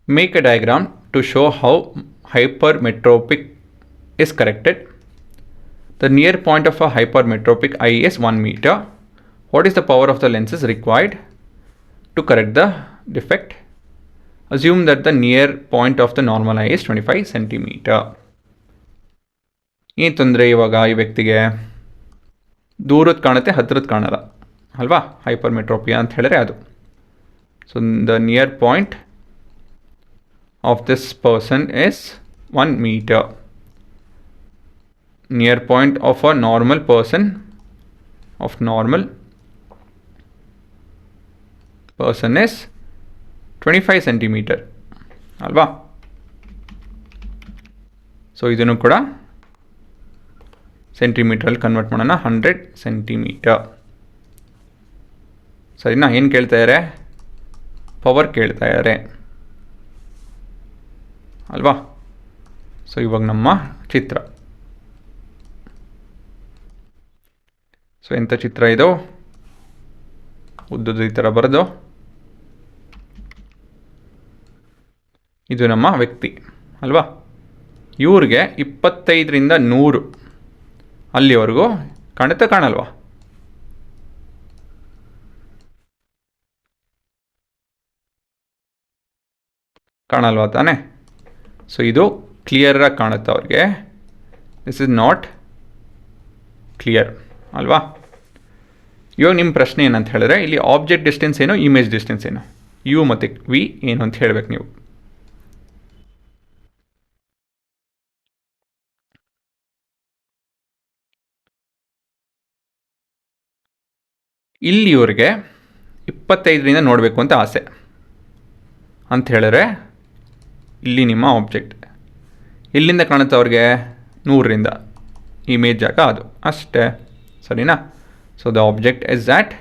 Make a diagram to show how hypermetropic is corrected. The near point of a hypermetropic eye is 1 meter. What is the power of the lenses required to correct the defect? Assume that the near point of the normal eye is 25 centimeter. ಏನು ತೊಂದರೆ ಇವಾಗ ಈ ವ್ಯಕ್ತಿಗೆ? ದೂರದ್ದು ಕಾಣುತ್ತೆ, ಹತ್ತಿರದ್ದು ಕಾಣಲ್ಲ ಅಲ್ವಾ? Hypermetropia ಅಂತ ಹೇಳಿದ್ರೆ ಅದು. So the near point of this person is 1 meter. Near point of a normal person is 25 centimeter alva. So idunu kuda centimeter ಅಲ್ಲಿ ಕನ್ವರ್ಟ್ ಮಾಡೋಣ. 100 centimeter. ಸರಿನಾ? ಏನು ಕೇಳ್ತಾ ಇದ್ದಾರೆ? ಪವರ್ ಕೇಳ್ತಾ ಇದ್ದಾರೆ ಅಲ್ವಾ? ಸೊ ಇವಾಗ ನಮ್ಮ ಚಿತ್ರ. ಸೊ ಎಂಥ ಚಿತ್ರ ಇದು? ಉದ್ದದ ಈ ಥರ ಬರೆದು, ಇದು ನಮ್ಮ ವ್ಯಕ್ತಿ ಅಲ್ವಾ? ಇವ್ರಿಗೆ 25ರಿಂದ 100 ಅಲ್ಲಿವರೆಗೂ ಕಾಣುತ್ತಾ ಕಾಣಲ್ವಾ? ಕಾಣಲ್ವಾ ತಾನೆ? ಸೊ ಇದು ಕ್ಲಿಯರಾಗಿ ಕಾಣುತ್ತೆ ಅವ್ರಿಗೆ. ದಿಸ್ ಇಸ್ ನಾಟ್ ಕ್ಲಿಯರ್ ಅಲ್ವಾ? ಇವಾಗ ನಿಮ್ಮ ಪ್ರಶ್ನೆ ಏನಂತ ಹೇಳಿದ್ರೆ, ಇಲ್ಲಿ ಆಬ್ಜೆಕ್ಟ್ ಡಿಸ್ಟೆನ್ಸ್ ಏನು, ಇಮೇಜ್ ಡಿಸ್ಟೆನ್ಸ್ ಏನು, ಯು ಮತ್ತು ವಿ ಏನು ಅಂತ ಹೇಳ್ಬೇಕು ನೀವು. ಇಲ್ಲಿ ಇವ್ರಿಗೆ 25ರಿಂದ ನೋಡಬೇಕು ಅಂತ ಆಸೆ ಅಂತ ಹೇಳಿದ್ರೆ, ಇಲ್ಲಿ ನಿಮ್ಮ ಆಬ್ಜೆಕ್ಟ್ ಎಲ್ಲಿಂದ ಕಾಣುತ್ತೆ ಅವ್ರಿಗೆ? 100ರಿಂದ ಇಮೇಜ್ ಜಾಗ ಅದು ಅಷ್ಟೇ. ಸರಿನಾ? So the object is at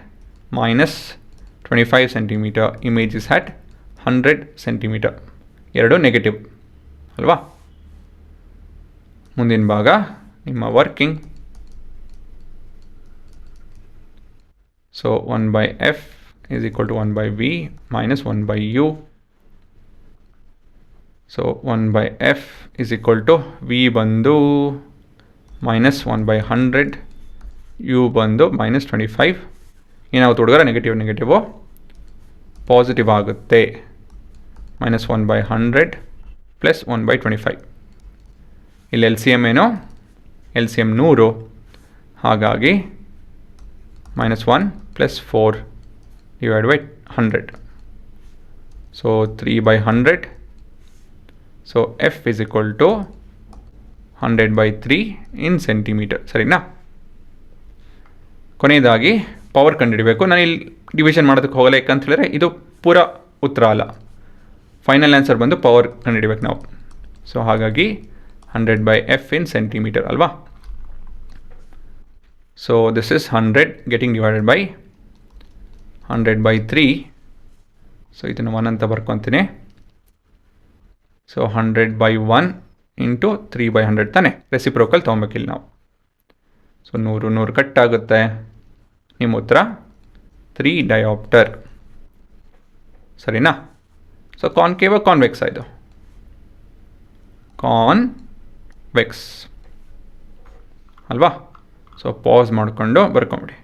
-25 centimeter, image is at 100 centimeter. ಎರಡು ನೆಗೆಟಿವ್ ಅಲ್ವಾ? ಮುಂದಿನ ಭಾಗ ನಿಮ್ಮ working. So 1/f is equal to 1/v minus 1/u. So 1/f is equal to v ಬಂದು minus 1/100, u ಬಂದು -25. ಏನಾಗುತ್ತೆ ಹುಡುಗರ? ನೆಗೆಟಿವು ಪಾಸಿಟಿವ್ ಆಗುತ್ತೆ. -1/100 ಪ್ಲಸ್ 1/25. ಇಲ್ಲಿ ಎಲ್ ಸಿ ಎಮ್ ಏನು? ಎಲ್ ಸಿ ಎಮ್ 100, ಹಾಗಾಗಿ -1 plus 4 divide by 100. So 3/100. So F is equal to 100/3 in centimeter. ಸರಿನಾ? ಕೊನೆಯದಾಗಿ ಪವರ್ ಕಂಡುಹಿಡಬೇಕು. ನಾನು ಇಲ್ಲಿ ಡಿವಿಷನ್ ಮಾಡೋದಕ್ಕೆ ಹೋಗಲ್ಲ, ಯಾಕಂತ ಹೇಳಿದ್ರೆ ಇದು ಪೂರ ಉತ್ತರ ಅಲ್ಲ. ಫೈನಲ್ ಆನ್ಸರ್ ಬಂದು ಪವರ್ ಕಂಡುಹಿಡಬೇಕು ನಾವು. ಸೊ ಹಾಗಾಗಿ 100/f ಇನ್ ಸೆಂಟಿಮೀಟರ್ ಅಲ್ವಾ? So this is 100 getting divided by 100/3. So ಇದನ್ನು 1 ಅಂತ ಬರ್ಕೊತೀನಿ. ಸೊ 100/1 ಇಂಟು 3/100 ತಾನೆ? ರೆಸಿಪ್ರೋಕಲ್ ತೊಗೊಬೇಕಿಲ್ಲ ನಾವು. ಸೊ 100 ಕಟ್ ಆಗುತ್ತೆ. ನಿಮ್ಮ ಉತ್ತರ 3 ಡಯಾಪ್ಟರ್. ಸರಿನಾ? ಸೊ ಕಾನ್ಕೇವ್ ಕಾನ್ವೆಕ್ಸ್ ಇದು? ಕಾನ್ವೆಕ್ಸ್ ಅಲ್ವಾ? ಸೊ ಪಾಸ್ ಮಾಡಿಕೊಂಡು ಬರ್ಕೊಂಬಿಡಿ.